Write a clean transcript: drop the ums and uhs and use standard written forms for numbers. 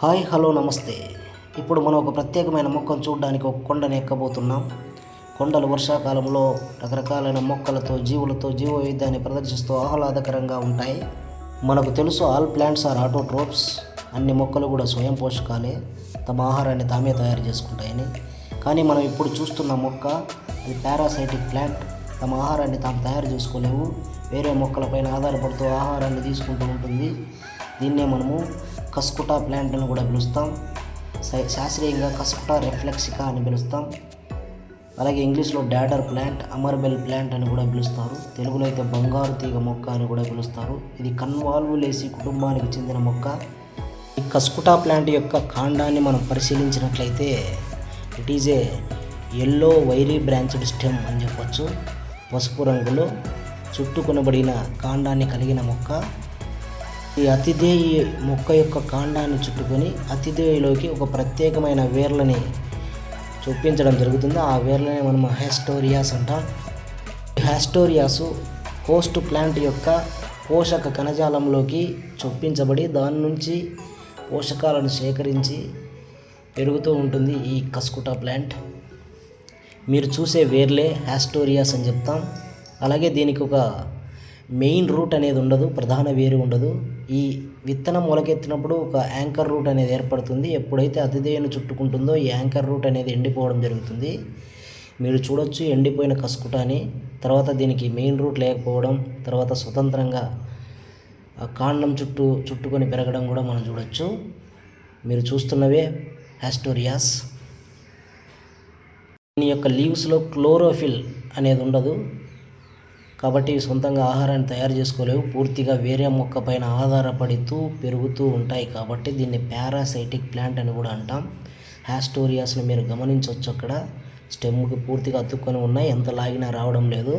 Hi hello నమస్తే. ఇప్పుడు మనం ఒక ప్రత్యేకమైన మొక్కను చూడడానికి ఒక కొండని ఎక్కబోతున్నాం. కొండలు వర్షాకాలంలో రకరకాలైన మొక్కలతో జీవులతో జీవ వైవిధ్యాన్ని ప్రదర్శిస్తూ ఆహ్లాదకరంగా ఉంటాయి. మనకు తెలుసు ఆల్ ప్లాంట్స్ ఆర్ ఆటోట్రోప్స్. అన్ని మొక్కలు కూడా స్వయం పోషకాలే, తమ ఆహారాన్ని తామే తయారు చేసుకుంటాయని. కానీ మనం ఇప్పుడు చూస్తున్న మొక్క అది పారాసైటిక్ ప్లాంట్. తమ ఆహారాన్ని తాము తయారు చేసుకోలేవు, వేరే మొక్కలపైన ఆధారపడుతూ ఆహారాన్ని తీసుకుంటూ ఉంటుంది. దీన్నే మనము కస్కుటా ప్లాంట్ అని కూడా పిలుస్తాం. శాస్త్రీయంగా కస్కుటా రిఫ్లెక్సికా అని పిలుస్తాం. అలాగే ఇంగ్లీష్లో డాడర్ ప్లాంట్, అమర్బెల్ ప్లాంట్ అని కూడా పిలుస్తారు. తెలుగులో అయితే బంగారు తీగ మొక్క అని కూడా పిలుస్తారు. ఇది కన్వాల్వులేసి కుటుంబానికి చెందిన మొక్క. ఈ కస్కుటా ప్లాంట్ యొక్క కాండాన్ని మనం పరిశీలించినట్లయితే it is a yellow wiry branched stem అని చెప్పొచ్చు. పసుపు రంగులో చుట్టుకొనబడిన కాండాన్ని కలిగిన మొక్క. ఈ అతిథేయి మొక్క యొక్క కాండాన్ని చుట్టుకొని అతిథేయిలోకి ఒక ప్రత్యేకమైన వేర్లని చూపించడం జరుగుతుంది. ఆ వేర్లని మనం హ్యాస్టోరియాస్ అంటాం. హ్యాస్టోరియాసు హోస్ట్ ప్లాంట్ యొక్క పోషక కణజాలంలోకి చొప్పించబడి దాని నుంచి పోషకాలను సేకరించి పెరుగుతూ ఉంటుంది ఈ కస్కుటా ప్లాంట్. మీరు చూసే వేర్లే హ్యాస్టోరియాస్ అని చెప్తాం. అలాగే దీనికి ఒక మెయిన్ రూట్ అనేది ఉండదు, ప్రధాన వేరు ఉండదు. ఈ విత్తనం మొలకెత్తినప్పుడు ఒక యాంకర్ రూట్ అనేది ఏర్పడుతుంది. ఎప్పుడైతే అతిథేయుని చుట్టుకుంటుందో ఈ యాంకర్ రూట్ అనేది ఎండిపోవడం జరుగుతుంది. మీరు చూడొచ్చు ఎండిపోయిన కస్కుటాని. తర్వాత దీనికి మెయిన్ రూట్ లేకపోవడం, తర్వాత స్వతంత్రంగా కాండం చుట్టుకొని పెరగడం కూడా మనం చూడొచ్చు. మీరు చూస్తున్నవే హ్యాస్టోరియాస్. దీని యొక్క లీవ్స్లో క్లోరోఫిల్ అనేది ఉండదు, కాబట్టి సొంతంగా ఆహారాన్ని తయారు చేసుకోలేవు. పూర్తిగా వేరే మొక్క పైన ఆధారపడుతూ పెరుగుతూ ఉంటాయి. కాబట్టి దీన్ని పారాసైటిక్ ప్లాంట్ అని కూడా అంటాం. హ్యాస్టోరియాస్ని మీరు గమనించవచ్చు. అక్కడ స్టెమ్కి పూర్తిగా అతుక్కొని ఉన్నాయి, ఎంత లాగినా రావడం లేదు.